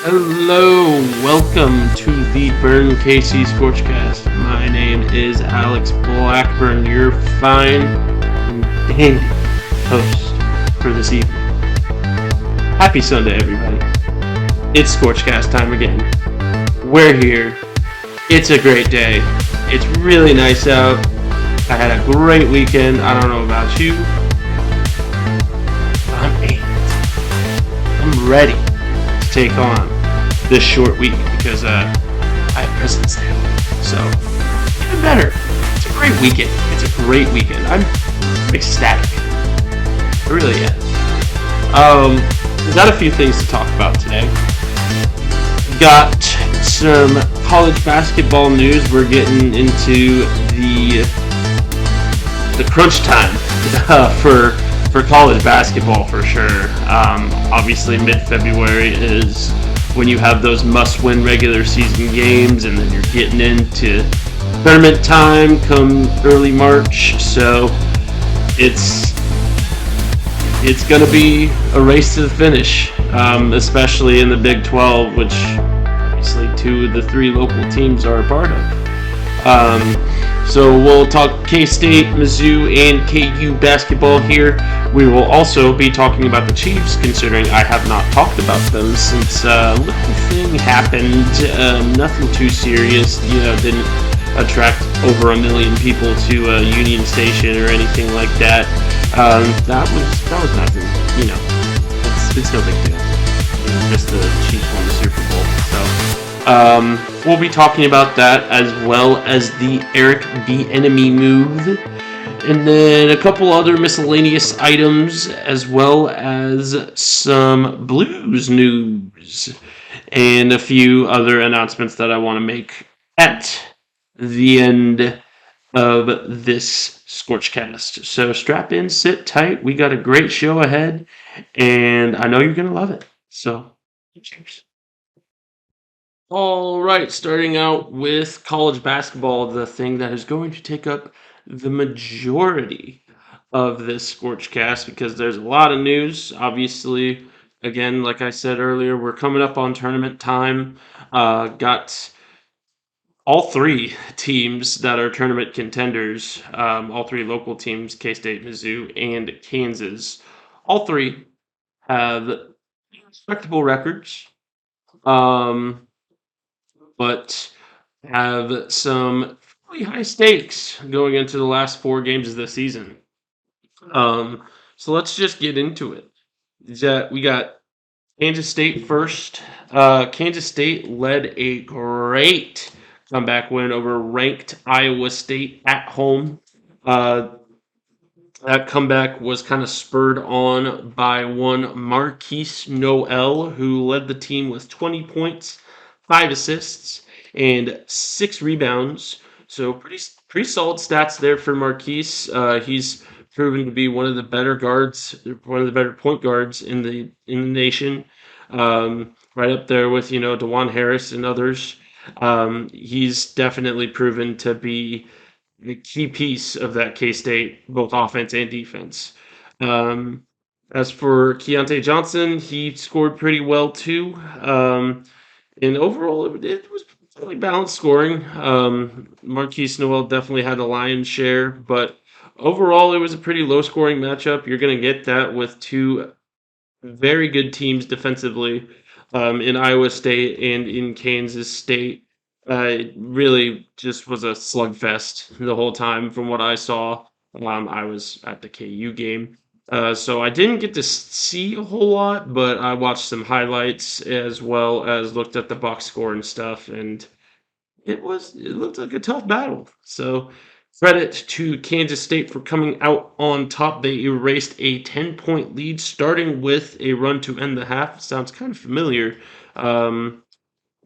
Hello, welcome to the Burn KC ScorchCast. My name is Alex Blackburn, your fine and dandy host for this evening. Happy Sunday, everybody. It's ScorchCast time again. We're here. It's a great day. It's really nice out. I had a great weekend. I don't know about you. I'm amped. I'm ready to take on this short week because I have President's Day off. So, even better. It's a great weekend. It's a great weekend. I'm ecstatic. I really am. We've got a few things to talk about today. Got some college basketball news. We're getting into the crunch time for college basketball for sure. Obviously, mid-February is when you have those must-win regular season games, and then you're getting into tournament time come early March. So it's going to be a race to the finish, especially in the Big 12, which obviously 2 of the 3 local teams are a part of. So we'll talk K-State, Mizzou, and KU basketball here. We will also be talking about the Chiefs, considering I have not talked about them since a little thing happened. Nothing too serious, didn't attract over 1 million people to Union Station or anything like that. That was nothing, it's no big deal. Just the Chiefs won the Super Bowl, so we'll be talking about that as well as the Eric Bienemy move, and then a couple other miscellaneous items as well as some Blues news and a few other announcements that I want to make at the end of this ScorchCast. So strap in, sit tight. We got a great show ahead, and I know you're going to love it. So, cheers. All right, starting out with college basketball, the thing that is going to take up the majority of this ScorchCast because there's a lot of news. Obviously, again, like I said earlier, we're coming up on tournament time. Got all 3 teams that are tournament contenders, all 3 local teams, K-State, Mizzou, and Kansas. All 3 have respectable records. But have some really high stakes going into the last 4 games of the season. So let's just get into it. We got Kansas State first. Kansas State led a great comeback win over ranked Iowa State at home. That comeback was kind of spurred on by one Marquise Noel, who led the team with 20 points, 5 assists, and 6 rebounds. So pretty solid stats there for Marquise. He's proven to be one of the better guards, one of the better point guards in the nation. Right up there with DeJuan Harris and others. He's definitely proven to be the key piece of that K-State, both offense and defense. As for Keontae Johnson, he scored pretty well too. And overall, it was fairly balanced scoring. Marquise Noel definitely had the lion's share, but overall, it was a pretty low-scoring matchup. You're going to get that with 2 very good teams defensively in Iowa State and in Kansas State. It really just was a slugfest the whole time from what I saw. I was at the KU game. So I didn't get to see a whole lot, but I watched some highlights as well as looked at the box score and stuff, and it looked like a tough battle. So credit to Kansas State for coming out on top. They erased a 10-point lead, starting with a run to end the half. Sounds kind of familiar.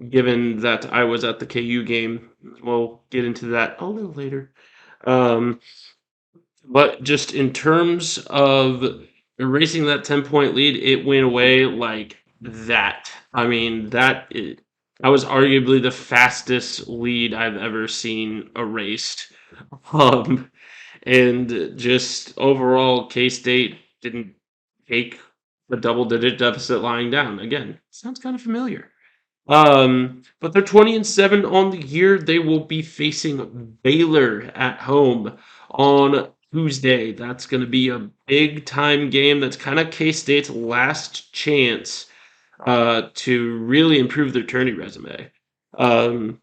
Given that I was at the KU game. We'll get into that a little later. But just in terms of erasing that 10-point lead, it went away like that. I mean, that was arguably the fastest lead I've ever seen erased. And just overall, K-State didn't take a double-digit deficit lying down. Again, sounds kind of familiar. But they're 20-7 on the year. They will be facing Baylor at home on Tuesday. That's going to be a big time game. That's kind of K State's last chance to really improve their tourney resume. Um,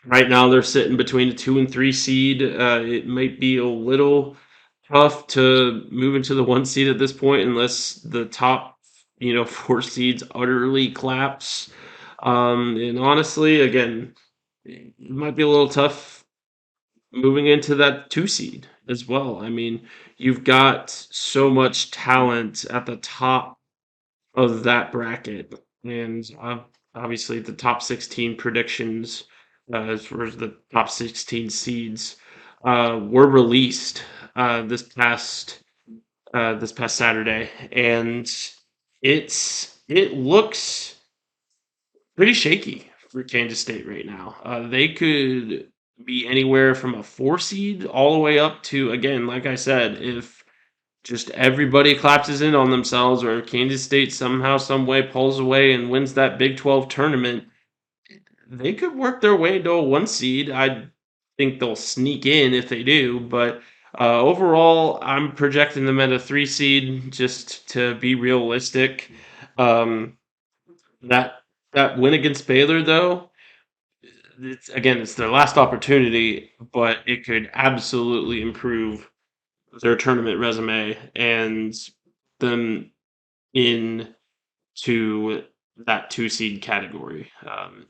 right now, they're sitting between a 2 and 3 seed. It might be a little tough to move into the 1 seed at this point unless the top, 4 seeds utterly collapse. And honestly, again, it might be a little tough moving into that 2 seed as well. I mean, you've got so much talent at the top of that bracket, and obviously the top 16 predictions, as far as the top 16 seeds, were released this past Saturday, and it looks pretty shaky for Kansas State right now. They could be anywhere from a 4 seed all the way up to, again, like I said, if just everybody collapses in on themselves, or if Kansas State somehow, some way pulls away and wins that Big 12 tournament, they could work their way into a 1 seed. I think they'll sneak in if they do, but overall, I'm projecting them at a 3 seed just to be realistic. Um, that that win against Baylor, though, it's their last opportunity, but it could absolutely improve their tournament resume and them into that 2 seed category.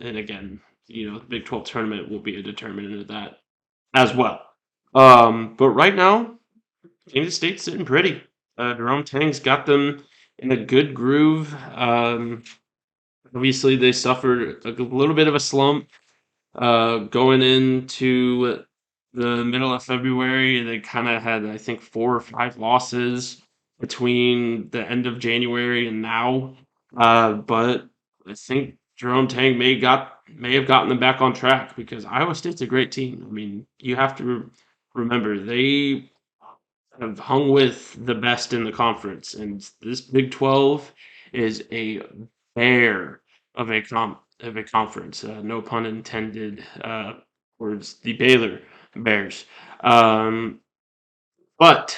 And again, the Big 12 tournament will be a determinant of that as well. But right now, Kansas State's sitting pretty. Jerome Tang's got them in a good groove. Obviously, they suffered a little bit of a slump going into the middle of February. They kind of had, I think, 4 or 5 losses between the end of January and now. But I think Jerome Tang may have gotten them back on track because Iowa State's a great team. I mean, you have to remember they have hung with the best in the conference, and this Big 12 is a bear of a conference. No pun intended. Towards the Baylor Bears. Um, but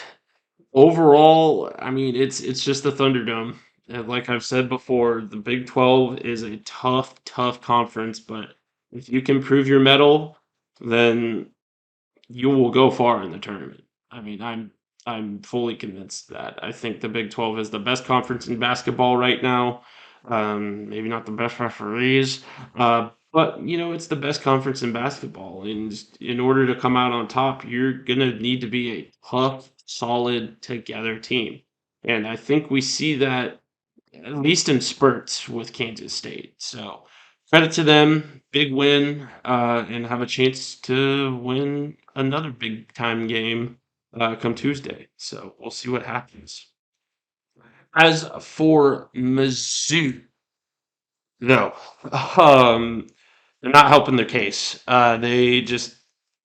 overall, I mean, it's just the Thunderdome. Like I've said before, the Big 12 is a tough, tough conference. But if you can prove your mettle, then you will go far in the tournament. I mean, I'm fully convinced that. I think the Big 12 is the best conference in basketball right now. Maybe not the best referees, but it's the best conference in basketball. And in order to come out on top, you're gonna need to be a tough, solid, together team. And I think we see that at least in spurts with Kansas State. So credit to them, big win, and have a chance to win another big time game come Tuesday. So we'll see what happens. As for Mizzou, no, um, they're not helping their case. They just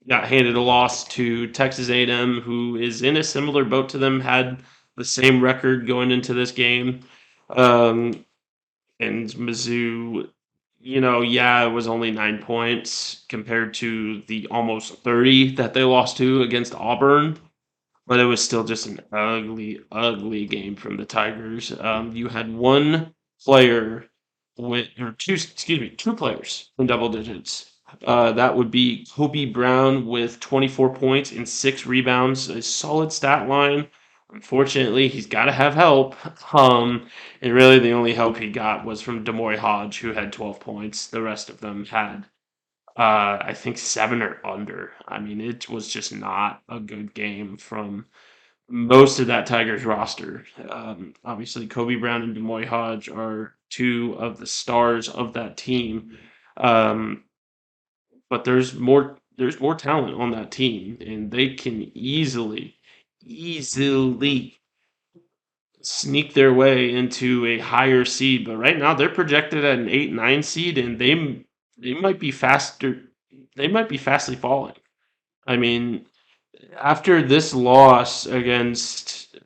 got handed a loss to Texas A&M, who is in a similar boat to them, had the same record going into this game. Um, and Mizzou, yeah, it was only 9 points compared to the almost 30 that they lost to against Auburn, but it was still just an ugly, ugly game from the Tigers. You had one player or two, excuse me, two players in double digits. That would be Kobe Brown with 24 points and 6 rebounds, a solid stat line. Unfortunately, he's got to have help. And really the only help he got was from Demoy Hodge, who had 12 points. The rest of them had, I think, 7 or under. I mean, it was just not a good game from most of that Tigers roster. Obviously, Kobe Brown and Demoy Hodge are two of the stars of that team. Um, but there's more talent on that team, and they can easily sneak their way into a higher seed. But right now, they're projected at an 8-9 seed, and they might be faster. They might be fastly falling. I mean, after this loss against,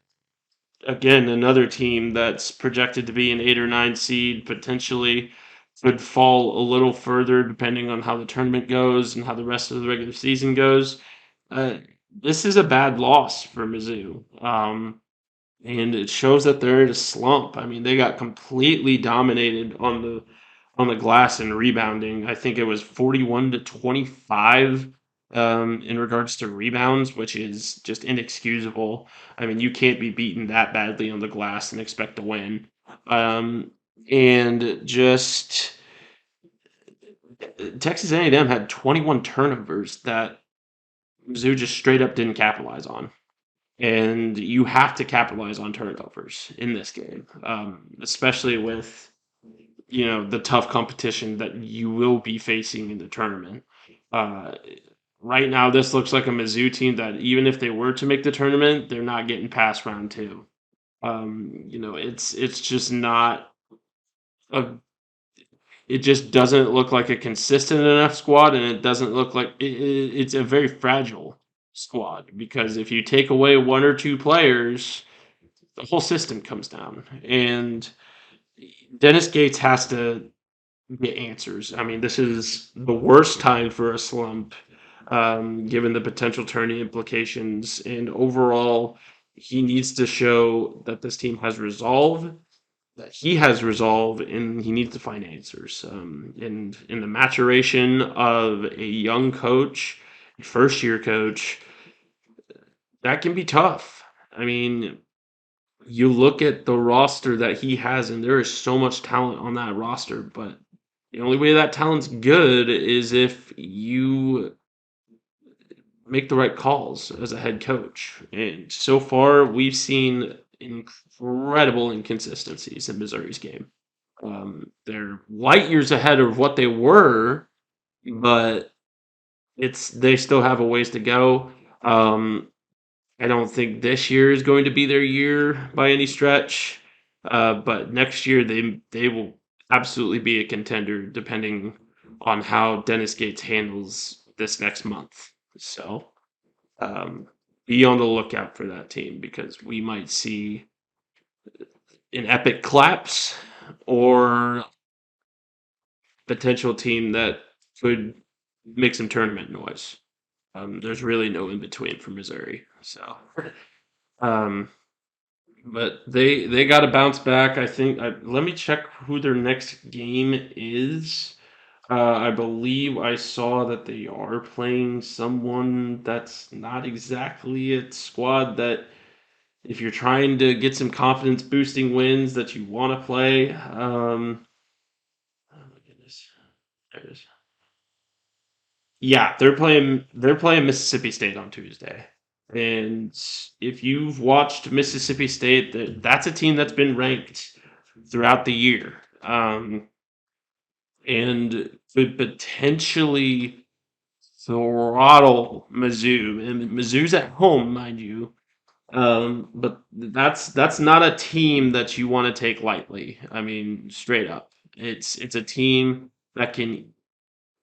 again, another team that's projected to be an 8 or 9 seed, potentially could fall a little further depending on how the tournament goes and how the rest of the regular season goes. Uh, this is a bad loss for Mizzou. And it shows that they're in a slump. I mean, they got completely dominated on the glass and rebounding. I think it was 41-25 in regards to rebounds, which is just inexcusable. I mean, you can't be beaten that badly on the glass and expect to win. Um, and just Texas A&M had 21 turnovers that Mizzou just straight up didn't capitalize on. And you have to capitalize on turnovers in this game, especially with the tough competition that you will be facing in the tournament. Uh, right now, this looks like a Mizzou team that even if they were to make the tournament, they're not getting past round two. It's just not a. It just doesn't look like a consistent enough squad, and it doesn't look like it's a very fragile squad because if you take away one or two players, the whole system comes down. And Dennis Gates has to get answers. I mean, this is the worst time for a slump, given the potential tourney implications. And overall, he needs to show that this team has resolve, that he has resolve, and he needs to find answers. And in the maturation of a young coach, first year coach, that can be tough. I mean, you look at the roster that he has, and there is so much talent on that roster, but the only way that talent's good is if you make the right calls as a head coach. And so far, we've seen incredible inconsistencies in Missouri's game. They're light years ahead of what they were, but they still have a ways to go. I don't think this year is going to be their year by any stretch, but next year they will absolutely be a contender depending on how Dennis Gates handles this next month. So um, be on the lookout for that team because we might see an epic collapse or potential team that could make some tournament noise. There's really no in between for Missouri. So, um, but they got to bounce back. I think. Let me check who their next game is. I believe I saw that they are playing someone that's not exactly a squad that, if you're trying to get some confidence boosting wins, that you want to play. Oh my goodness, there it is. Yeah, they're playing Mississippi State on Tuesday. And if you've watched Mississippi State, that's a team that's been ranked throughout the year. And could potentially throttle Mizzou. And Mizzou's at home, mind you. But that's not a team that you want to take lightly. I mean, straight up. It's a team that can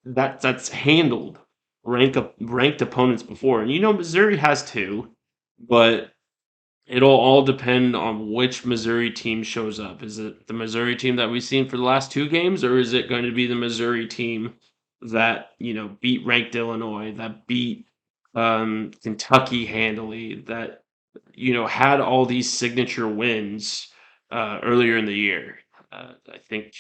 that's handled ranked opponents before. And Missouri has too, but it'll all depend on which Missouri team shows up. Is it the Missouri team that we've seen for the last two games, or is it going to be the Missouri team that beat ranked Illinois, that beat Kentucky handily, that had all these signature wins earlier in the year? I think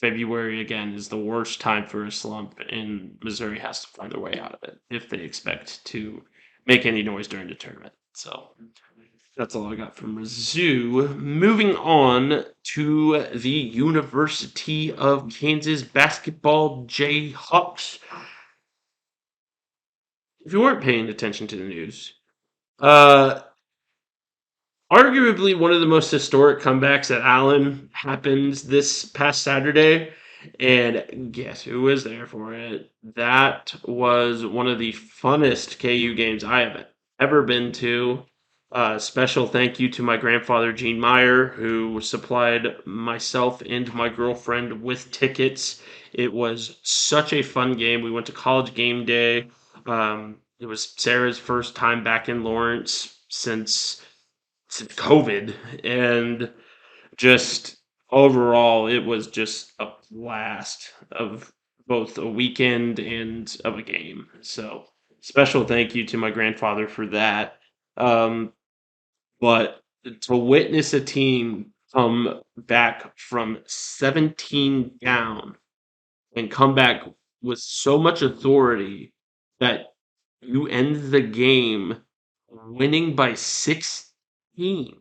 February again is the worst time for a slump, and Missouri has to find their way out of it if they expect to make any noise during the tournament. So that's all I got from Mizzou. Moving on to the University of Kansas basketball Jayhawks. If you weren't paying attention to the news, uh, arguably one of the most historic comebacks at Allen happened this past Saturday. And guess who was there for it? That was one of the funnest KU games I have ever been to. Special thank you to my grandfather, Gene Meyer, who supplied myself and my girlfriend with tickets. It was such a fun game. We went to college game day. It was Sarah's first time back in Lawrence since COVID, and just overall, it was just a last of both a weekend and of a game. So special thank you to my grandfather for that. Um, but to witness a team come back from 17 down and come back with so much authority that you end the game winning by 16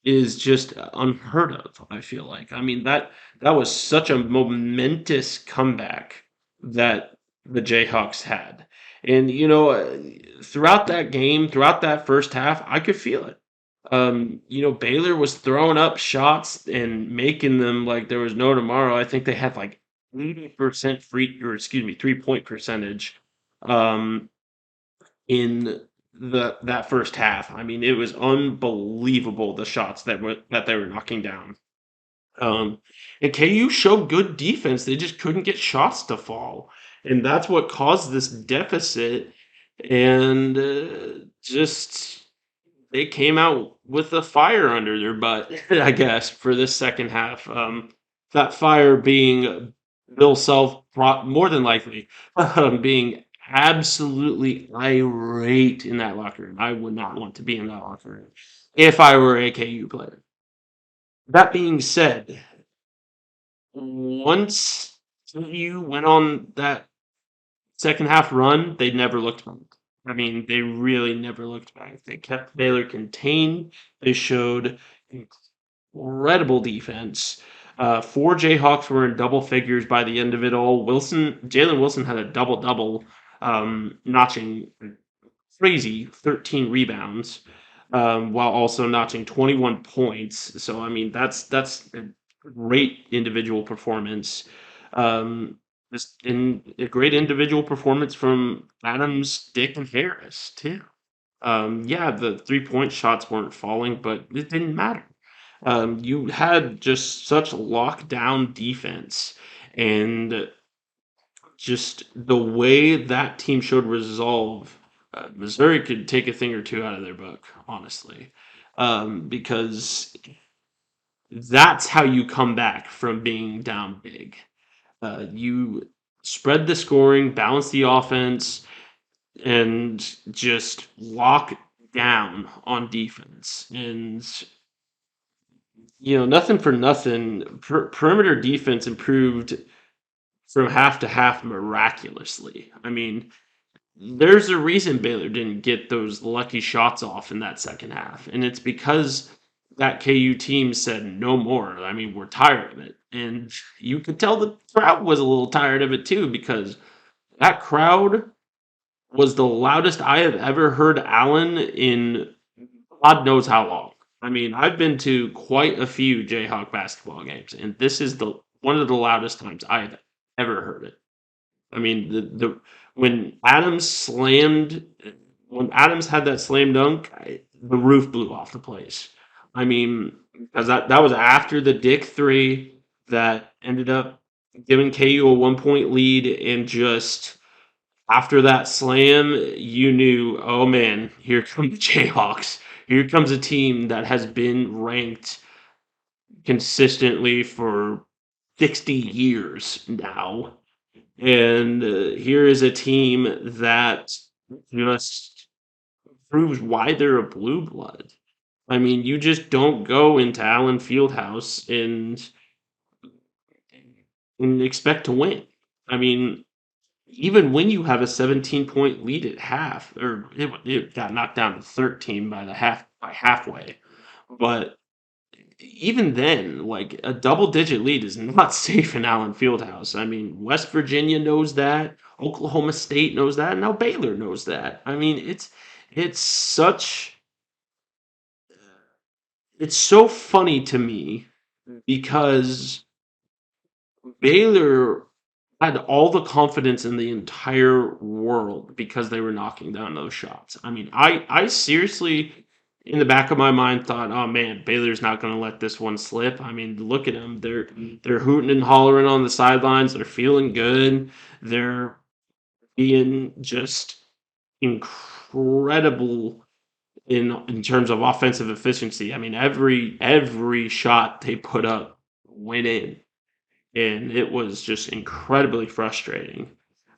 is just unheard of, I feel like. I mean, that was such a momentous comeback that the Jayhawks had. And throughout that game, throughout that first half, I could feel it. Baylor was throwing up shots and making them like there was no tomorrow. I think they had like 80% three-point percentage. Um, in that first half. I mean, it was unbelievable the shots that they were knocking down. Um, and KU showed good defense. They just couldn't get shots to fall, and that's what caused this deficit. And just they came out with a fire under their butt, I guess, for this second half. That fire being Bill Self, more than likely, being absolutely irate in that locker room. I would not want to be in that locker room if I were a KU player. That being said, once KU went on that second half run, they never looked back. I mean, they really never looked back. They kept Baylor contained. They showed incredible defense. Four Jayhawks were in double figures by the end of it all. Jalen Wilson had a double double, notching crazy 13 rebounds, while also notching 21 points. So I mean, that's a great individual performance. Um, just in a great individual performance from Adams, Dick, and Harris too. Yeah, the 3-point shots weren't falling, but it didn't matter. You had just such lockdown defense, and just the way that team showed resolve. Missouri could take a thing or two out of their book, honestly, because that's how you come back from being down big. You spread the scoring, balance the offense, and just lock down on defense. And nothing for nothing, perimeter defense improved from half to half miraculously. I mean, there's a reason Baylor didn't get those lucky shots off in that second half, and it's because that KU team said no more. I mean, we're tired of it, and you could tell the crowd was a little tired of it too, because that crowd was the loudest I have ever heard Allen in God knows how long. I mean, I've been to quite a few Jayhawk basketball games, and this is the one of the loudest times I've ever heard it. I mean, the when Adams slammed, when Adams had that slam dunk, the roof blew off the place. I mean, because that was after the Dick three that ended up giving KU a 1-point lead, and just after that slam, you knew, oh man, here come the Jayhawks. Here comes a team that has been ranked consistently for 60 years now. And here is a team that just proves why they're a blue blood. I mean, you just don't go into Allen Fieldhouse and expect to win. I mean, even when you have a 17-point lead at half, or it got knocked down to 13 by halfway, but even then, like a double-digit lead is not safe in Allen Fieldhouse. I mean, West Virginia knows that, Oklahoma State knows that, and now Baylor knows that. I mean, it's such it's so funny to me because Baylor had all the confidence in the entire world because they were knocking down those shots. I mean, I seriously, in the back of my mind, thought, oh man, Baylor's not going to let this one slip. I mean, look at them. They're hooting and hollering on the sidelines. They're feeling good. They're being just incredible in terms of offensive efficiency. I mean, every shot they put up went in. and it was just incredibly frustrating.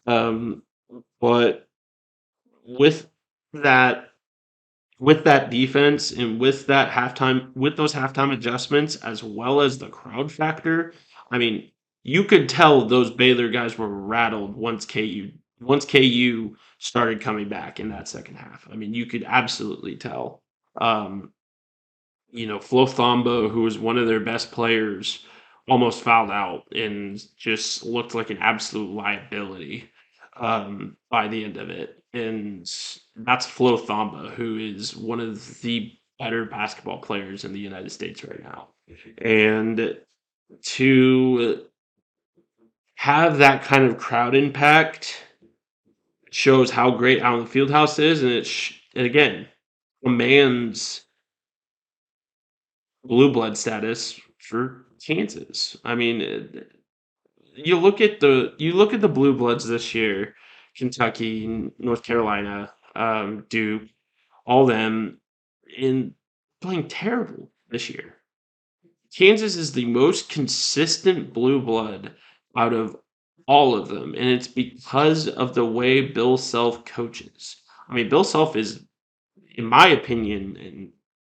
Um, but with that with that defense and with those halftime adjustments as well as the crowd factor, I mean, you could tell those Baylor guys were rattled once KU started coming back in that second half. I mean, you could absolutely tell. Um, Flo Thombo, who was one of their best players, almost fouled out and just looked like an absolute liability by the end of it. And that's Flo Thombo, who is one of the better basketball players in the United States right now. And to have that kind of crowd impact shows how great Allen Fieldhouse is, and it again commands blue blood status for Kansas. I mean, you look at the blue bloods this year, Kentucky, North Carolina, Duke, all them in playing terrible this year. Kansas is the most consistent blue blood out of all of them, and it's because of the way Bill Self coaches. I mean, Bill Self is, in my opinion, and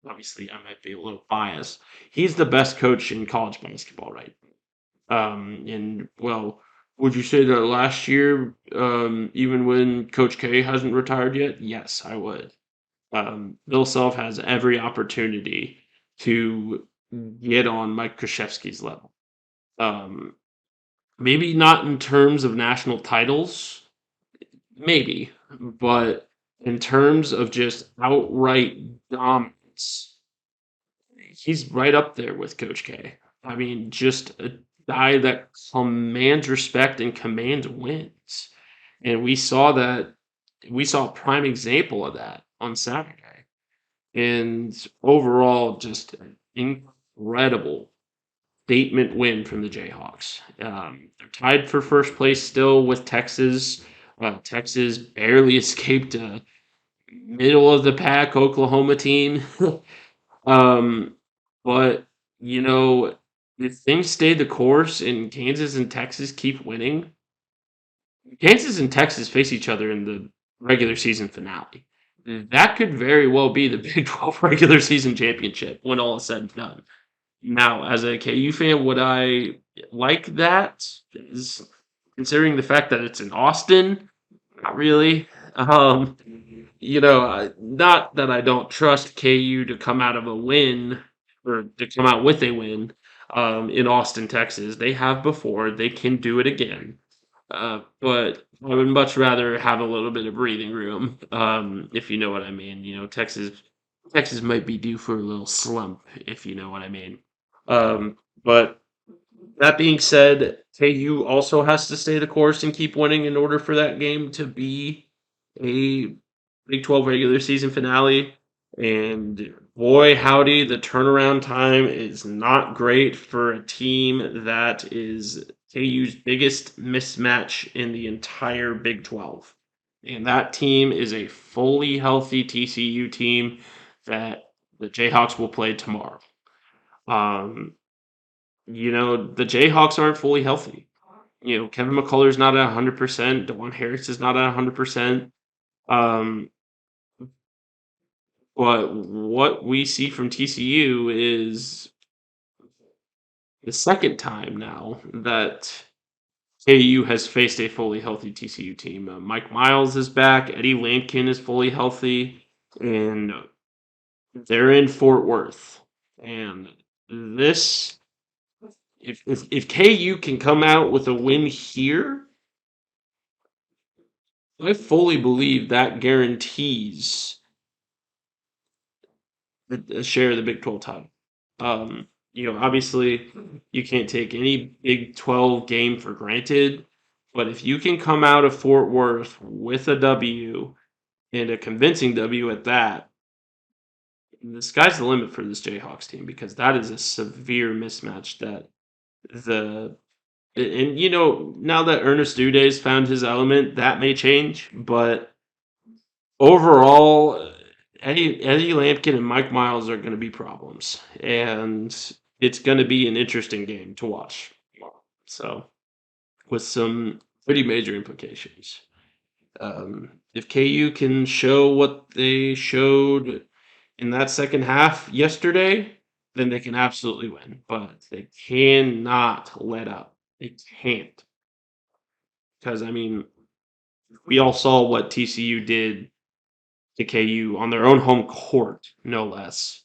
obviously I might be a little biased, he's the best coach in college basketball right now. And well, would you say that last year, even when Coach K hasn't retired yet? Yes, I would. Bill Self has every opportunity to get on Mike Krzyzewski's level. Um, Maybe not in terms of national titles, maybe, but in terms of just outright dominance, he's right up there with Coach K. I mean, just a guy that commands respect and commands wins. And we saw a prime example of that on Saturday. And overall, just an incredible statement win from the Jayhawks. They're tied for first place still with Texas. Texas barely escaped a middle of the pack Oklahoma team. um, but if things stay the course and Kansas and Texas keep winning, Kansas and Texas face each other in the regular season finale. That could very well be the Big 12 regular season championship when all is said and done. Now, as a KU fan, would I like that? Is considering the fact that it's in Austin, not really. Not that I don't trust KU to come out of a win or to come out with a win in Austin, Texas. They have before. They can do it again. But I would much rather have a little bit of breathing room, if you know what I mean. Texas might be due for a little slump, if you know what I mean. But that being said, KU also has to stay the course and keep winning in order for that game to be a Big 12 regular season finale. And boy, howdy, the turnaround time is not great for a team that is KU's biggest mismatch in the entire Big 12. And that team is a fully healthy TCU team that the Jayhawks will play tomorrow. Um, the Jayhawks aren't fully healthy. Kevin McCullough's not at 100%. DeJuan Harris is not at 100%. Um, but what we see from TCU is the second time now that KU has faced a fully healthy TCU team. Mike Miles is back. Eddie Lampkin is fully healthy. And they're in Fort Worth. And this if KU can come out with a win here, I fully believe that guarantees a share of the Big 12 title. Obviously, you can't take any Big 12 game for granted, but if you can come out of Fort Worth with a W and a convincing W at that, the sky's the limit for this Jayhawks team because that is a severe mismatch that the and now that Ernest Uday's found his element, that may change. But overall, Eddie Lampkin and Mike Miles are going to be problems, and it's going to be an interesting game to watch. So, with some pretty major implications. If KU can show what they showed in that second half yesterday, then they can absolutely win. But they cannot let up. They can't. Because, I mean, we all saw what TCU did to KU on their own home court, no less.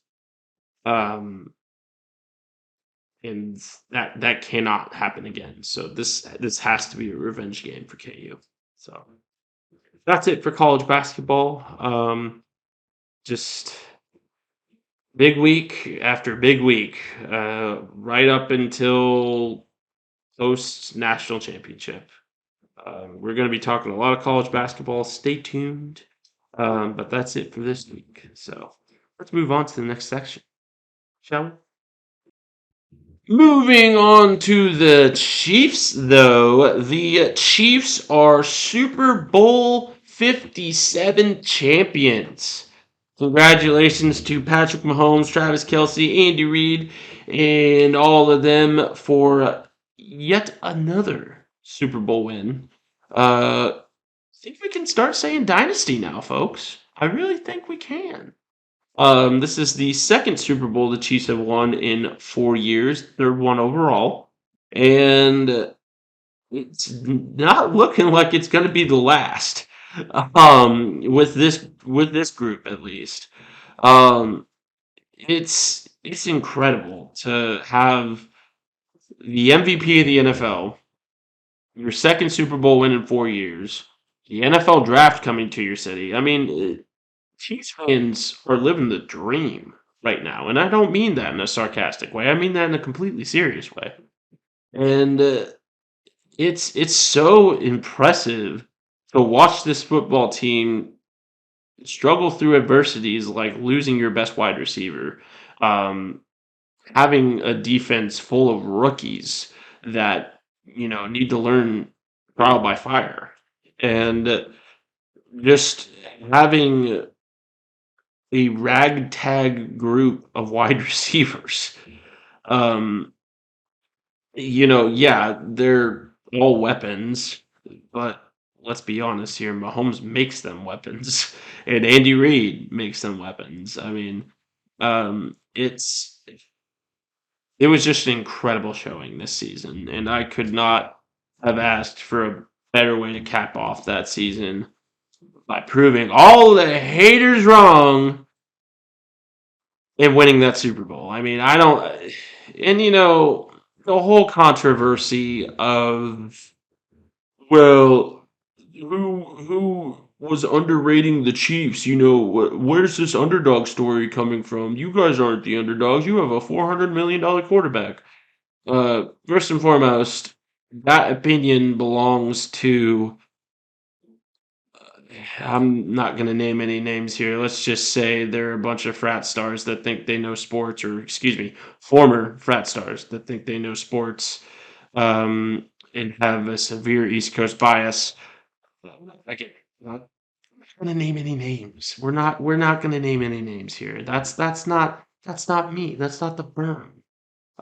Um, and that cannot happen again. So this has to be a revenge game for KU. So that's it for college basketball. Just big week after big week, right up until post national championship. We're going to be talking a lot of college basketball. Stay tuned. But that's it for this week. So let's move on to the next section, shall we? Moving on to the Chiefs, though. The Chiefs are Super Bowl 57 champions. Congratulations to Patrick Mahomes, Travis Kelce, Andy Reid, and all of them for yet another Super Bowl win. I think we can start saying dynasty now, folks. I really think we can. This is the second Super Bowl the Chiefs have won in 4 years, third one overall, and it's not looking like it's going to be the last. With this group at least. Um, it's incredible to have the MVP of the NFL, your second Super Bowl win in 4 years, the NFL draft coming to your city. I mean, Chiefs fans are living the dream right now, and I don't mean that in a sarcastic way. I mean that in a completely serious way. And it's so impressive to watch this football team struggle through adversities like losing your best wide receiver, um, having a defense full of rookies that need to learn trial by fire, and just having a ragtag group of wide receivers. Um, yeah, they're all weapons, but let's be honest here, Mahomes makes them weapons, and Andy Reid makes them weapons. I mean, it was just an incredible showing this season, and I could not have asked for a better way to cap off that season by proving all the haters wrong and winning that Super Bowl. I mean, I don't, and the whole controversy of, well, who was underrating the Chiefs? Where's this underdog story coming from? You guys aren't the underdogs. You have a $400 million quarterback. First and foremost, that opinion belongs to. I'm not going to name any names here. Let's just say there are a bunch of frat stars that think they know sports, or excuse me, former frat stars that think they know sports, and have a severe East Coast bias. Again, not going to name any names. We're not going to name any names here. That's not me. That's not the firm.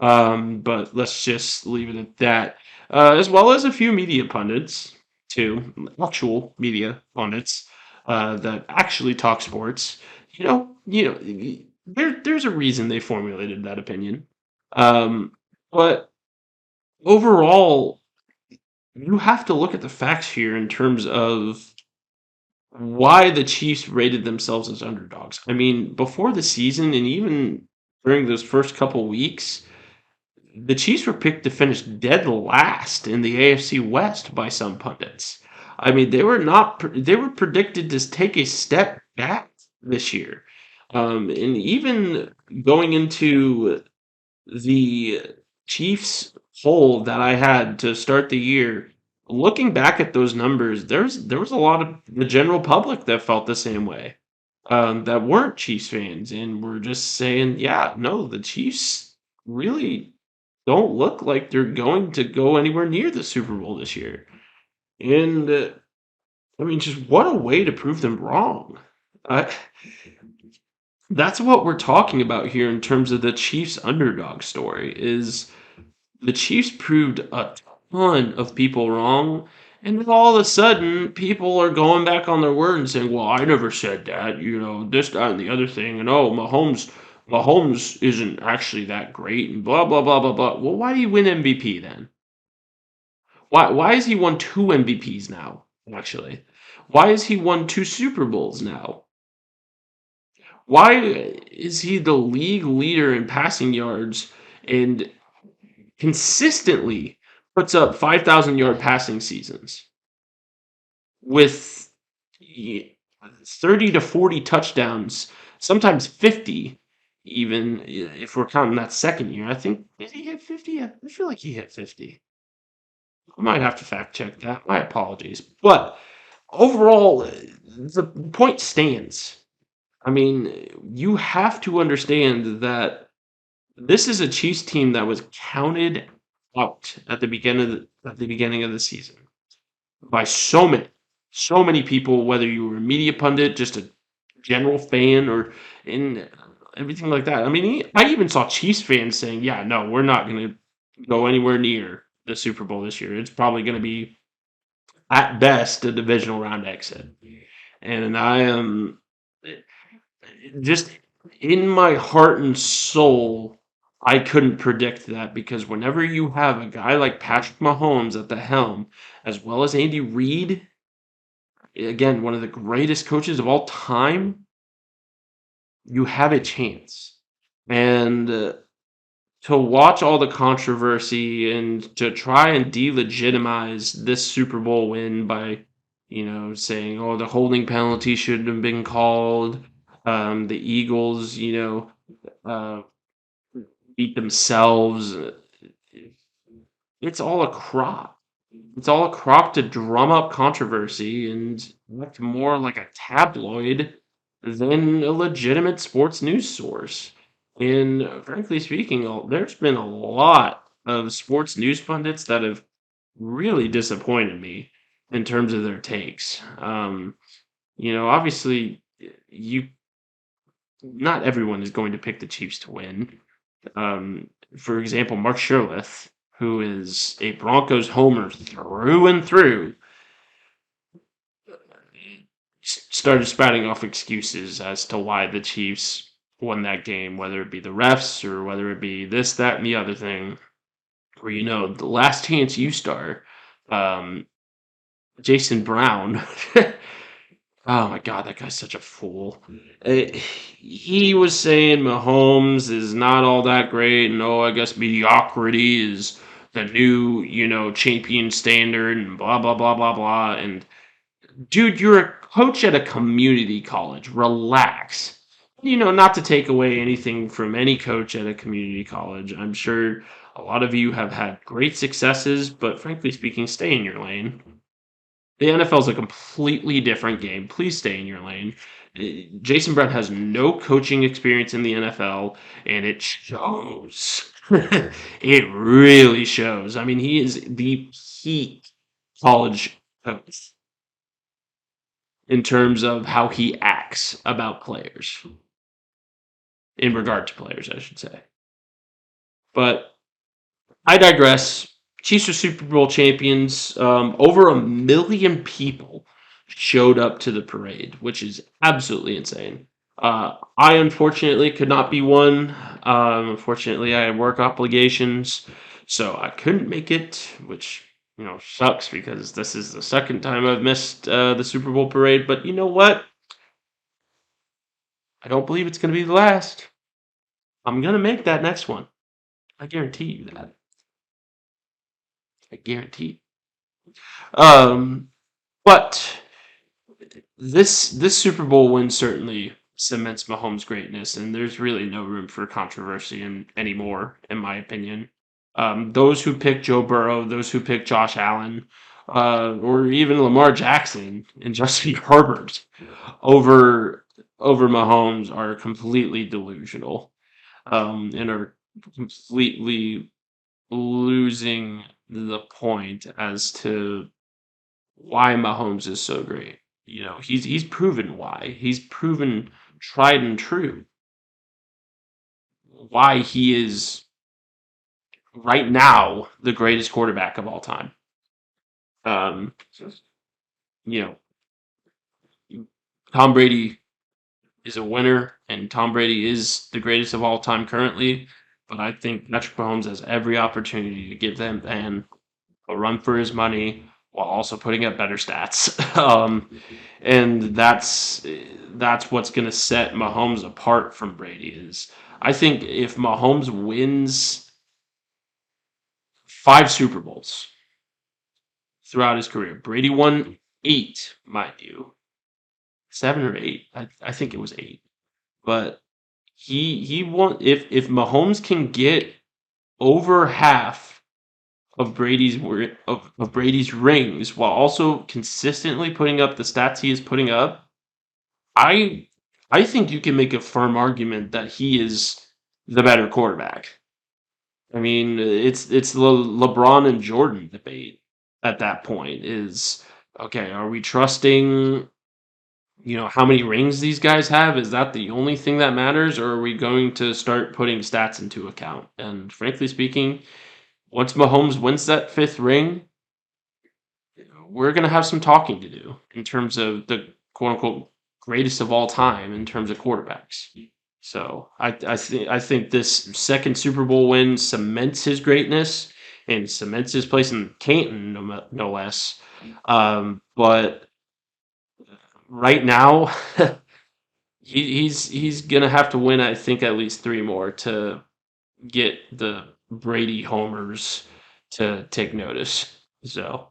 But let's just leave it at that. As well as a few media pundits, too, actual media pundits, that actually talk sports. There's a reason they formulated that opinion. But overall, you have to look at the facts here in terms of why the Chiefs rated themselves as underdogs. I mean, before the season and even during those first couple weeks, the Chiefs were picked to finish dead last in the AFC West by some pundits. I mean, they were predicted to take a step back this year. And even going into the Chiefs poll that I had to start the year, looking back at those numbers, there was a lot of the general public that felt the same way. That weren't Chiefs fans and were just saying, yeah, no, the Chiefs really don't look like they're going to go anywhere near the Super Bowl this year. And I mean, just what a way to prove them wrong. Uh, that's what we're talking about here in terms of the Chiefs underdog story. Is the Chiefs proved a ton of people wrong. And then all of a sudden, people are going back on their word and saying, "Well, I never said that," this, that, and the other thing, and oh, Mahomes isn't actually that great, and blah blah blah blah blah. Well, why do you win MVP then? Why has he won two MVPs now? Actually, why has he won two Super Bowls now? Why is he the league leader in passing yards and consistently puts up 5,000-yard passing seasons with 30 to 40 touchdowns, sometimes 50, even if we're counting that second year? I think, did he hit 50? I feel like he hit 50. I might have to fact check that. My apologies. But overall, the point stands. I mean, you have to understand that this is a Chiefs team that was counted out at the beginning of the season by so many people, whether you were a media pundit, just a general fan, or in everything like that. I mean, I even saw Chiefs fans saying, "Yeah, no, we're not going to go anywhere near the Super Bowl this year. It's probably going to be at best a divisional round exit." And I am just in my heart and soul, I couldn't predict that, because whenever you have a guy like Patrick Mahomes at the helm, as well as Andy Reid, again, one of the greatest coaches of all time, you have a chance. And to watch all the controversy and to try and delegitimize this Super Bowl win by, saying, "Oh, the holding penalty shouldn't have been called." The Eagles, uh, beat themselves. It's all a crop. It's all a crop to drum up controversy and act more like a tabloid than a legitimate sports news source. And frankly speaking, there's been a lot of sports news pundits that have really disappointed me in terms of their takes. Obviously, you not everyone is going to pick the Chiefs to win. For example, Mark Sherlith, who is a Broncos homer through and through, started spouting off excuses as to why the Chiefs won that game, whether it be the refs or whether it be this, that, and the other thing. Where, the last chance you start, Jason Brown. Oh my God, that guy's such a fool. He was saying Mahomes is not all that great, and I guess mediocrity is the new, champion standard, and blah, blah, blah, blah, blah. And dude, you're a coach at a community college. Relax. Not to take away anything from any coach at a community college. I'm sure a lot of you have had great successes, but frankly speaking, stay in your lane. The NFL is a completely different game. Please stay in your lane. Jason Brown has no coaching experience in the NFL, and it shows. It really shows. I mean, he is the peak college coach in terms of how he acts about players. In regard to players, I should say. But I digress. Chiefs are Super Bowl champions. Over 1 million people showed up to the parade, which is absolutely insane. I unfortunately could not be one. Unfortunately, I had work obligations, so I couldn't make it, which sucks, because this is the second time I've missed the Super Bowl parade. But you know what? I don't believe it's going to be the last. I'm going to make that next one. I guarantee you that. I guarantee. But this Super Bowl win certainly cements Mahomes' greatness, and there's really no room for controversy anymore, in my opinion. Those who pick Joe Burrow, those who pick Josh Allen, or even Lamar Jackson and Justin Herbert over Mahomes are completely delusional, and are completely losing the point as to why Mahomes is so great. He's proven why. He's proven tried and true why he is right now the greatest quarterback of all time. Um, you know, Tom Brady is a winner, and Tom Brady is the greatest of all time currently. But I think Patrick Mahomes has every opportunity to give them a run for his money while also putting up better stats. And that's what's going to set Mahomes apart from Brady. Is I think if Mahomes wins 5 Super Bowls throughout his career, Brady won 8, mind you, 7 or 8. I think it was 8, but he won. If Mahomes can get over half of Brady's rings while also consistently putting up the stats he is putting up, I I think you can make a firm argument that he is the better quarterback. I mean, it's the LeBron and Jordan debate at that point. Is okay, are we trusting, how many rings these guys have? Is that the only thing that matters, or are we going to start putting stats into account? And frankly speaking, once Mahomes wins that 5th ring, we're going to have some talking to do in terms of the quote unquote greatest of all time in terms of quarterbacks. So I think this second Super Bowl win cements his greatness and cements his place in Canton, no less. But right now, he's gonna have to win. I think at least 3 more to get the Brady homers to take notice. So,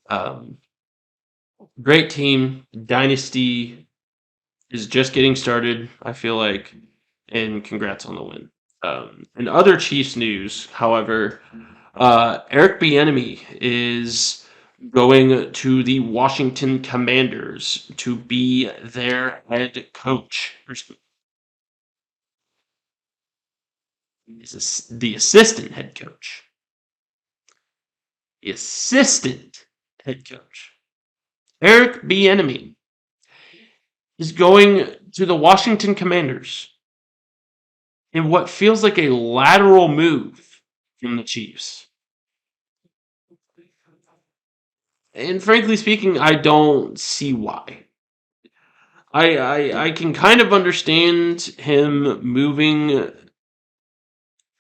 um, great team. Dynasty is just getting started, I feel like, and congrats on the win. And other Chiefs news, however, Eric Bienemy is going to the Washington Commanders to be their head coach. Is the assistant head coach. The assistant head coach. Eric Bienemy is going to the Washington Commanders in what feels like a lateral move from the Chiefs. And frankly speaking, I don't see why. I can kind of understand him moving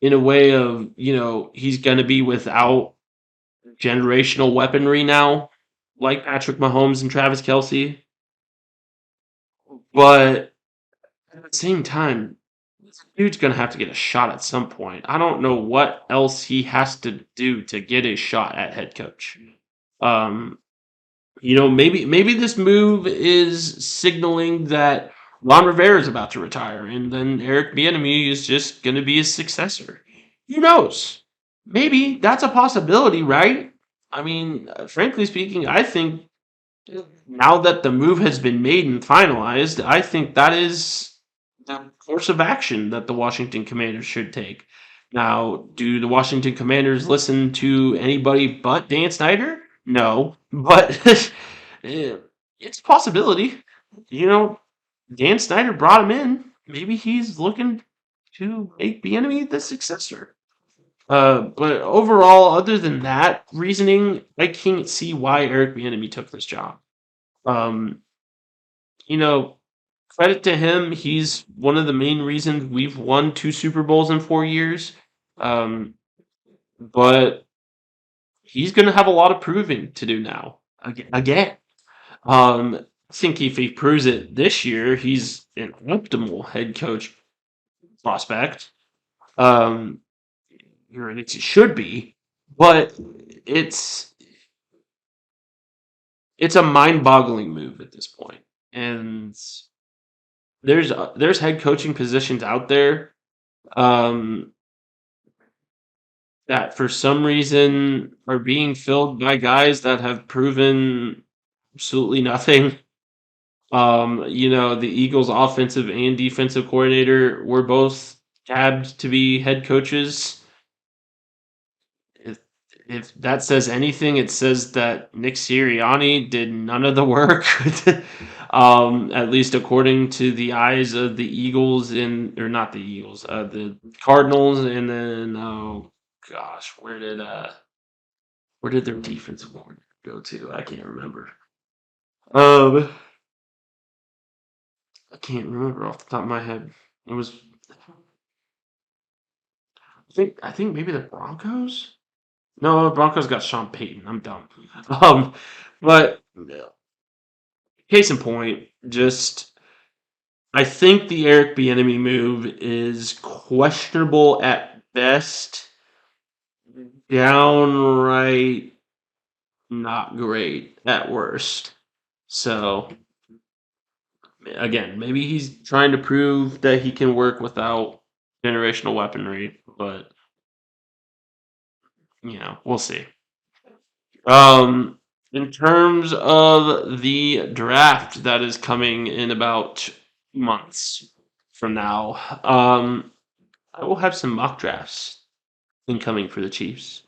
in a way of, he's going to be without generational weaponry now, like Patrick Mahomes and Travis Kelce. But at the same time, this dude's going to have to get a shot at some point. I don't know what else he has to do to get a shot at head coach. Um, maybe this move is signaling that Ron Rivera is about to retire, and then Eric Bieniemy is just going to be his successor. Who knows? Maybe that's a possibility, right? I mean, frankly speaking, I think now that the move has been made and finalized, I think that is the course of action that the Washington Commanders should take. Now, do the Washington Commanders listen to anybody but Dan Snyder? No, but it's a possibility. Dan Snyder brought him in. Maybe he's looking to make Bieniemy the successor. But overall, other than that reasoning, I can't see why Eric Bieniemy took this job. Um, you know, Credit to him, he's one of the main reasons we've won 2 Super Bowls in 4 years. Um, but he's going to have a lot of proving to do now. Again. I think if he proves it this year, he's an optimal head coach prospect. Um, or at least he should be. But it's it's a mind-boggling move at this point. And there's head coaching positions out there um, that for some reason are being filled by guys that have proven absolutely nothing. The Eagles' offensive and defensive coordinator were both tabbed to be head coaches. If, if that says anything, it says that Nick Sirianni did none of the work, at least according to the eyes of the Eagles or not the Eagles, the Cardinals, and then gosh, where did their defensive coordinator go to? I can't remember. Um, I can't remember off the top of my head. It was I think maybe the Broncos. No, the Broncos got Sean Payton. I'm dumb. But case in point, just I think the Eric Bienemy move is questionable at best, downright not great at worst. So again, maybe he's trying to prove that he can work without generational weaponry, but we'll see. In terms of the draft that is coming in about months from now, I will have some mock drafts incoming for the Chiefs.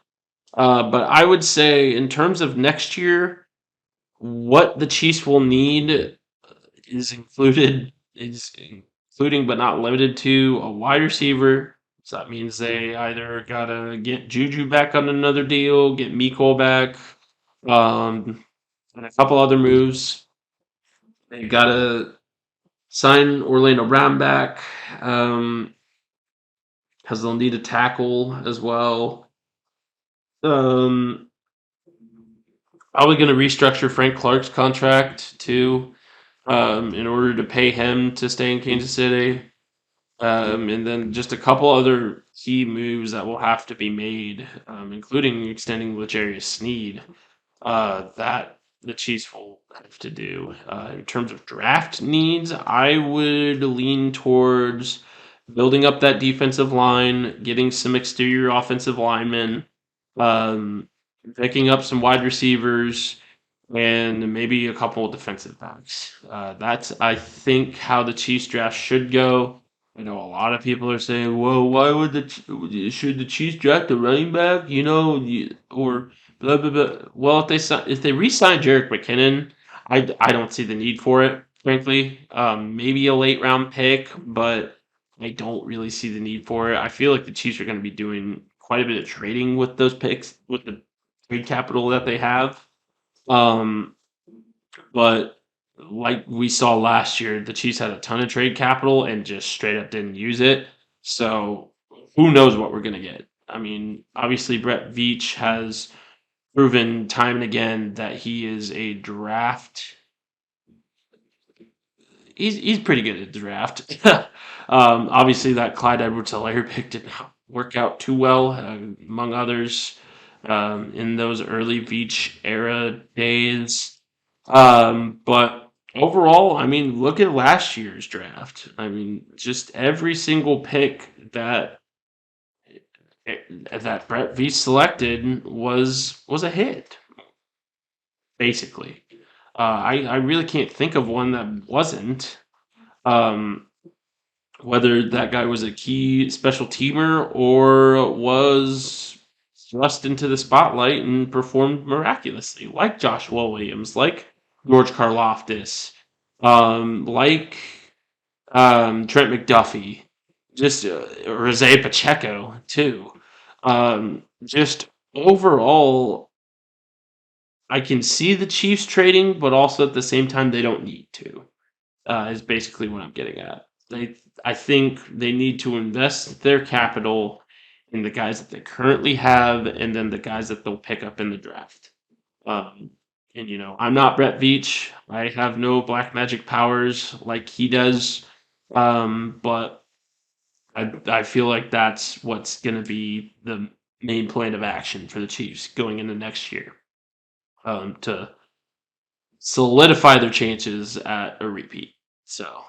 But I would say, in terms of next year, what the Chiefs will need is including but not limited to a wide receiver. So that means they either gotta get Juju back on another deal, get Miko back, and a couple other moves. They gotta sign Orlando Brown back, because they'll need a tackle as well. Um, Probably going to restructure Frank Clark's contract too, in order to pay him to stay in Kansas City. And then just a couple other key moves that will have to be made, including extending L'Jarius Sneed, that the Chiefs will have to do. In terms of draft needs, I would lean towards building up that defensive line, getting some exterior offensive linemen, um, picking up some wide receivers, and maybe a couple of defensive backs. That's, I think, how the Chiefs draft should go. I know a lot of people are saying, "Well, why would should the Chiefs draft a running back?" Or blah blah blah. Well, if they re-sign Jerick McKinnon, I don't see the need for it. Frankly, maybe a late round pick, but I don't really see the need for it. I feel like the Chiefs are going to be doing quite a bit of trading with those picks, with the trade capital that they have. Um, but like we saw last year, the Chiefs had a ton of trade capital and just straight up didn't use it. So who knows what we're gonna get? I mean, obviously Brett Veach has proven time and again that he is a draft. He's pretty good at the draft. Obviously, that Clyde Edwards-Helaire pick did not work out too well, among others, in those early Veach era days. But overall, I mean, look at last year's draft. I mean, just every single pick that Brett Veach selected was a hit, basically. I really can't think of one that wasn't. Um, Whether that guy was a key special teamer or was thrust into the spotlight and performed miraculously, like Joshua Williams, like George Karlaftis, like Trent McDuffie, just Rosé Pacheco too. Just overall, I can see the Chiefs trading, but also at the same time they don't need to. Is basically what I'm getting at. I think they need to invest their capital in the guys that they currently have, and then the guys that they'll pick up in the draft. And I'm not Brett Veach. I have no black magic powers like he does. But I feel like that's what's going to be the main plan of action for the Chiefs going into next year, to solidify their chances at a repeat. So,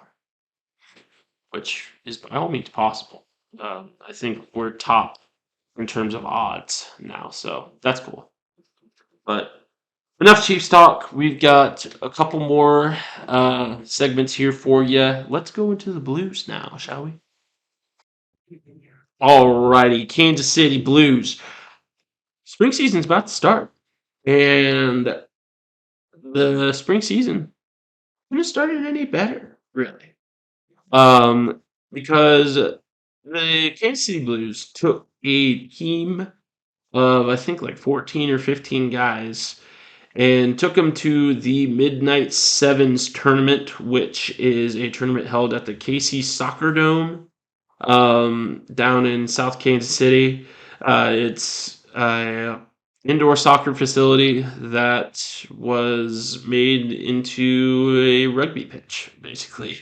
which is by all means possible. I think we're top in terms of odds now, so that's cool. But enough Chiefs talk. We've got a couple more segments here for you. Let's go into the Blues now, shall we? Alrighty, Kansas City Blues. Spring season's about to start, and the spring season couldn't have started any better, really. Because the Kansas City Blues took a team of I think like 14 or 15 guys and took them to the Midnight Sevens tournament, which is a tournament held at the Casey Soccer Dome down in South Kansas City. It's an indoor soccer facility that was made into a rugby pitch, basically.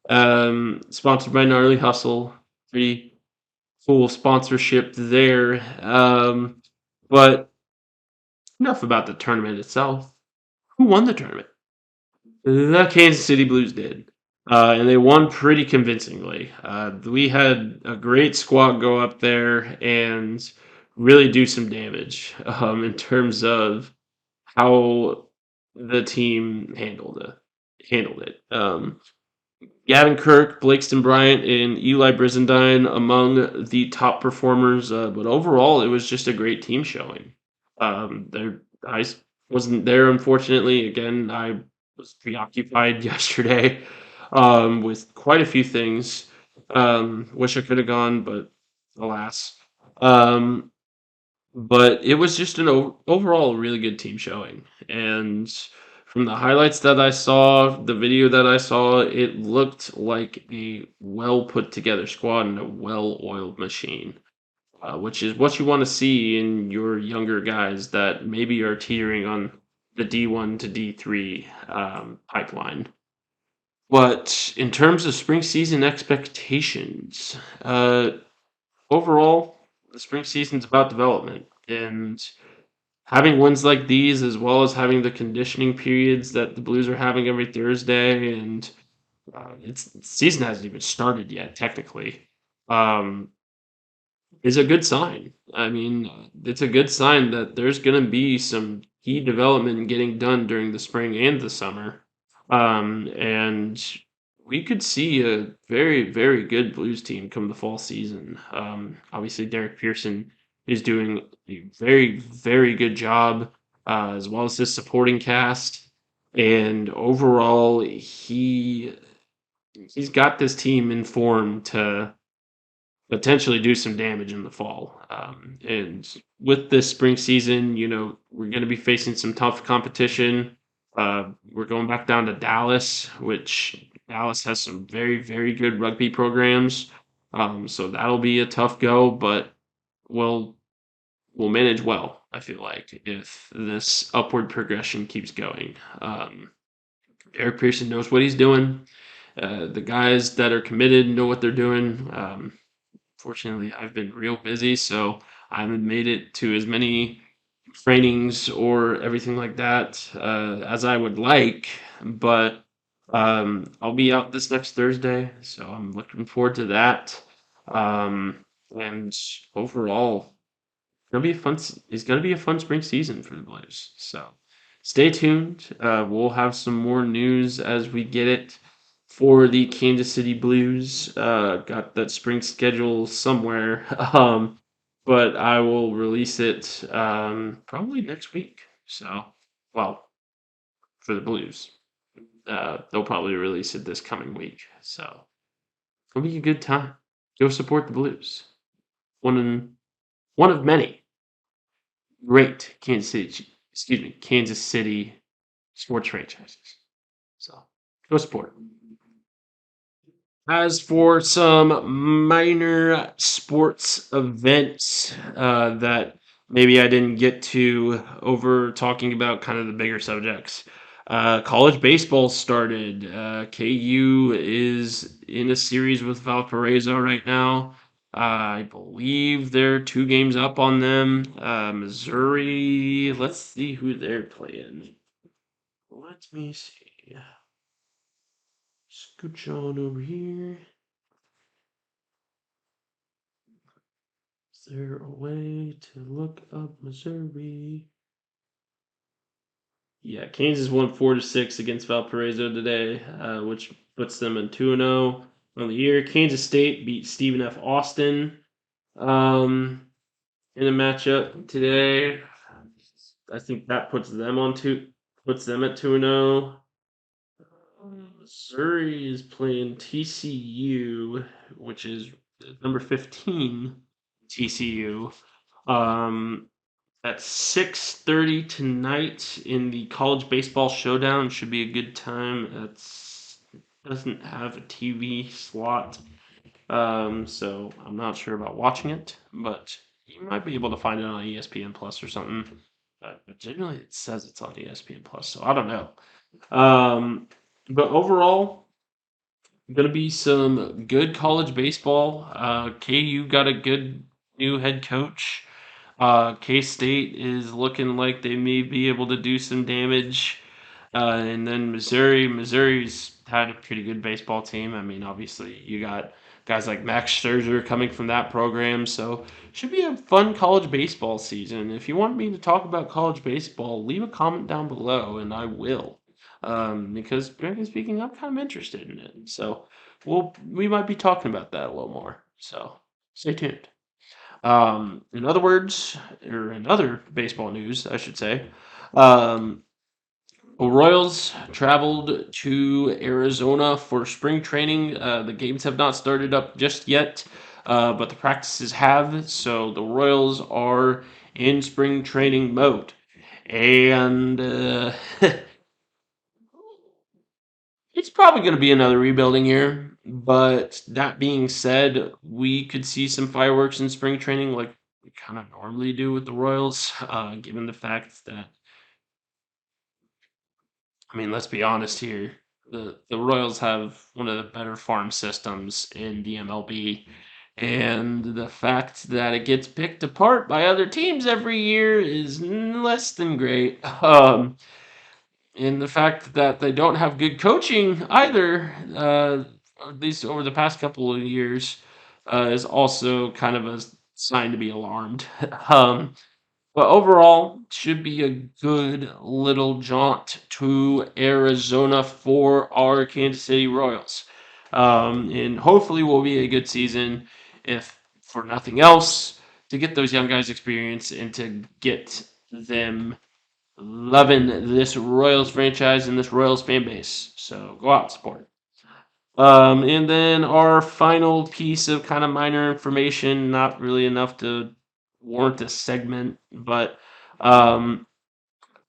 Sponsored by Gnarly Hustle. Pretty cool sponsorship there. But enough about the tournament itself. Who won the tournament? The Kansas City Blues did. And they won pretty convincingly. We had a great squad go up there and really do some damage in terms of how the team handled it. Gavin Kirk, Blakeston Bryant, and Eli Brizendine among the top performers. But overall, it was just a great team showing. I wasn't there, unfortunately. Again, I was preoccupied yesterday with quite a few things. Wish I could have gone, but alas. Um, but it was just an overall really good team showing. And from the highlights that I saw, the video that I saw, it looked like a well put together squad and a well oiled machine, which is what you want to see in your younger guys that maybe are teetering on the D1 to D3 pipeline. But in terms of spring season expectations, overall, the spring season's about development. And having wins like these, as well as having the conditioning periods that the Blues are having every Thursday, and the season hasn't even started yet, technically, um, is a good sign. I mean, it's a good sign that there's going to be some key development getting done during the spring and the summer. And we could see a very, very good Blues team come the fall season. Obviously, Derek Pearson is doing a very, very good job, as well as his supporting cast. And overall, he's got this team in form to potentially do some damage in the fall. And with this spring season, we're going to be facing some tough competition. We're going back down to Dallas, which Dallas has some very, very good rugby programs. So that'll be a tough go, but we'll manage well. I feel like if this upward progression keeps going. Eric Pearson knows what he's doing. The guys that are committed know what they're doing. Fortunately, I've been real busy, so I haven't made it to as many trainings or everything like that as I would like. But I'll be out this next Thursday, so I'm looking forward to that. And overall, it's gonna be a fun spring season for the Blues. So stay tuned. We'll have some more news as we get it for the Kansas City Blues. Got that spring schedule somewhere, but I will release it probably next week. So, well, for the Blues, they'll probably release it this coming week. So it'll be a good time. Go support the Blues. One of many great Kansas City sports franchises. So go support them. As for some minor sports events that maybe I didn't get to over talking about kind of the bigger subjects, college baseball started. KU is in a series with Valparaiso right now. I believe they're 2 games up on them. Missouri, let's see who they're playing. Let me see. Scooch on over here. Is there a way to look up Missouri? Yeah, Kansas won 4-6 against Valparaiso today, which puts them in 2-0 on the year. Kansas State beat Stephen F. Austin in a matchup today. I think that puts them at 2-0. Missouri is playing TCU, which is number 15 TCU. Um, at 6:30 tonight in the college baseball showdown should be a good time. It's doesn't have a TV slot, so I'm not sure about watching it, but you might be able to find it on ESPN Plus or something. But generally, it says it's on ESPN Plus, so I don't know. Um, but overall, gonna be some good college baseball. KU got a good new head coach. K State is looking like they may be able to do some damage. And then Missouri's had a pretty good baseball team. I mean, obviously, you got guys like Max Scherzer coming from that program. So, should be a fun college baseball season. If you want me to talk about college baseball, leave a comment down below and I will. Because, frankly speaking, I'm kind of interested in it. So, we might be talking about that a little more. So, stay tuned. In other words, or in other baseball news, I should say, um, the Royals traveled to Arizona for spring training. The games have not started up just yet, but the practices have. So the Royals are in spring training mode. And it's probably going to be another rebuilding year. But that being said, we could see some fireworks in spring training like we kind of normally do with the Royals, given the fact that, I mean, let's be honest here. The Royals have one of the better farm systems in the MLB. And the fact that it gets picked apart by other teams every year is less than great. And the fact that they don't have good coaching either, at least over the past couple of years, is also kind of a sign to be alarmed. um, but overall, should be a good little jaunt to Arizona for our Kansas City Royals. And hopefully will be a good season, if for nothing else, to get those young guys experience and to get them loving this Royals franchise and this Royals fan base. So go out, support. And then our final piece of kind of minor information, not really enough to warrant a segment, but a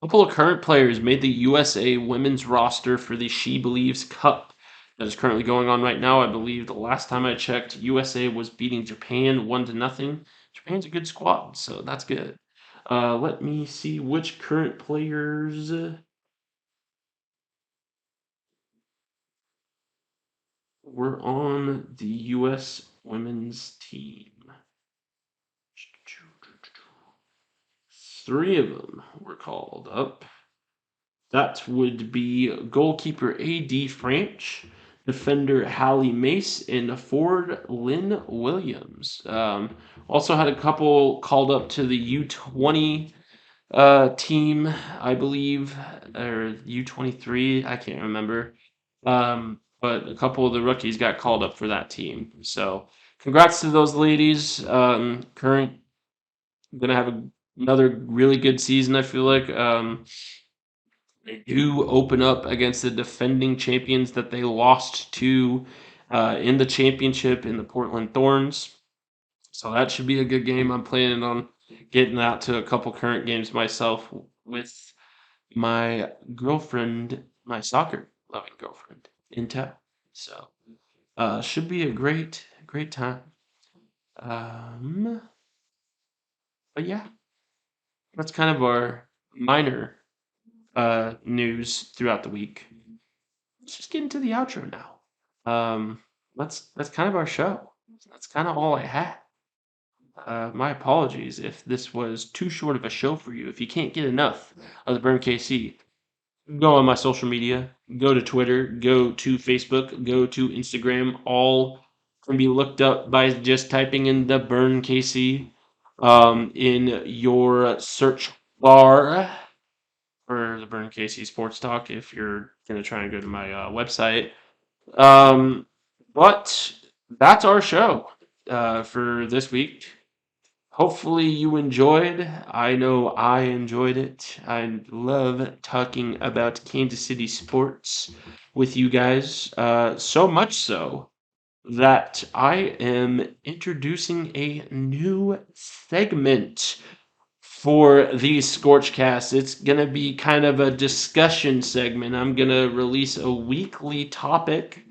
couple of current players made the USA women's roster for the She Believes Cup that is currently going on right now. I believe the last time I checked, USA was beating Japan 1-0. Japan's a good squad, so that's good. Let me see which current players were on the U.S. women's team. Three of them were called up. That would be goalkeeper A.D. French, defender Hallie Mace, and forward Lynn Williams. Also had a couple called up to the U20 team, I believe, or U23. I can't remember. But a couple of the rookies got called up for that team. So congrats to those ladies. Current gonna have another really good season. I feel like they do open up against the defending champions that they lost to in the championship in the Portland Thorns. So that should be a good game. I'm planning on getting out to a couple current games myself with my girlfriend, my soccer loving girlfriend in town. So should be a great time. Um, but yeah, that's kind of our minor news throughout the week. Let's just get into the outro now. That's kind of our show. That's kind of all I had. My apologies if this was too short of a show for you. If you can't get enough of the Burn KC, go on my social media. Go to Twitter. Go to Facebook. Go to Instagram. All can be looked up by just typing in the Burn KC in your search bar for the Burn KC Sports Talk. If you're gonna try and go to my website. But that's our show for this week. Hopefully you enjoyed. I know I enjoyed it. I love talking about Kansas City sports with you guys. So much so that I am introducing a new segment for the ScorchCast. It's going to be kind of a discussion segment. I'm going to release a weekly topic,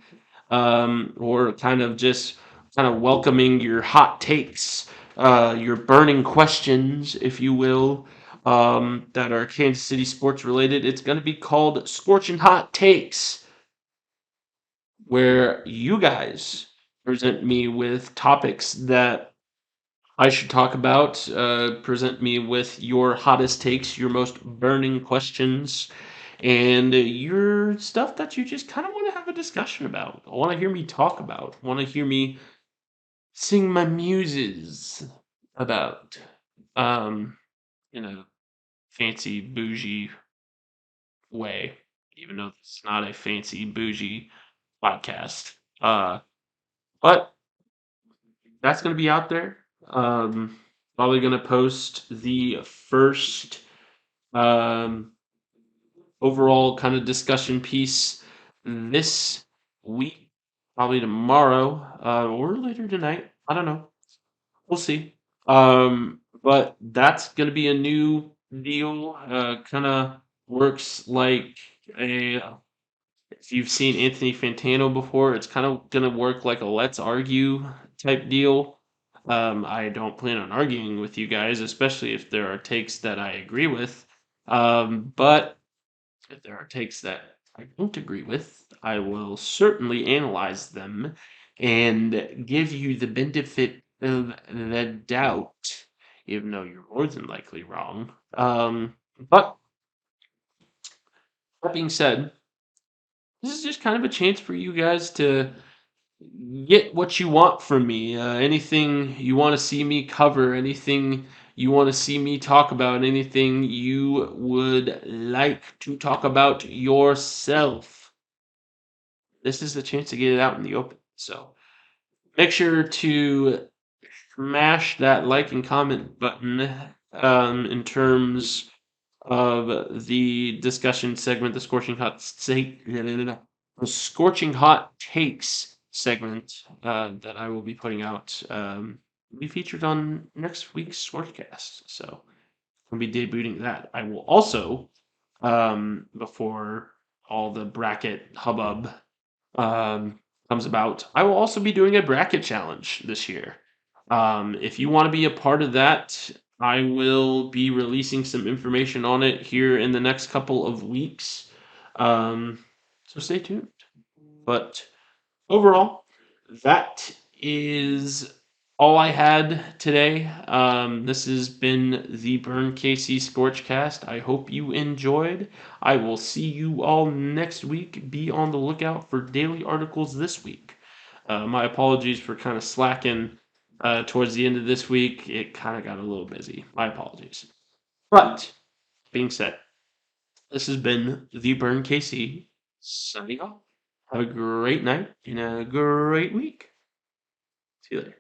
or kind of welcoming your hot takes, your burning questions, if you will, that are Kansas City sports related. It's going to be called Scorching Hot Takes, where you guys present me with topics that I should talk about. Present me with your hottest takes, your most burning questions, and your stuff that you just kind of want to have a discussion about. Want to hear me talk about. Want to hear me sing my muses about. Um, in a fancy bougie way, even though it's not a fancy bougie podcast. But that's going to be out there. Um, Probably going to post the first um, overall kind of discussion piece this week, probably tomorrow, or later tonight. I don't know. We'll see. But that's going to be a new deal. Kind of works like a. If you've seen Anthony Fantano before, it's kind of going to work like a let's argue type deal. I don't plan on arguing with you guys, especially if there are takes that I agree with. But if there are takes that I don't agree with, I will certainly analyze them and give you the benefit of the doubt, even though you're more than likely wrong. But that being said, this is just kind of a chance for you guys to get what you want from me. Anything you want to see me cover, anything you want to see me talk about, anything you would like to talk about yourself. This is the chance to get it out in the open. So make sure to smash that like and comment button in terms of the discussion segment, the scorching hot takes segment that I will be putting out. Will be featured on next week's ScorchCast. So I'll be debuting that. I will also, before all the bracket hubbub comes about, I will also be doing a bracket challenge this year. If you want to be a part of that, I will be releasing some information on it here in the next couple of weeks. So stay tuned. But overall, that is all I had today. This has been the Burn KC Scorchcast. I hope you enjoyed. I will see you all next week. Be on the lookout for daily articles this week. My apologies for kind of slacking towards the end of this week. It kind of got a little busy. My apologies. But, being said, this has been the Burn KC signing off. Have a great night and a great week. See you later.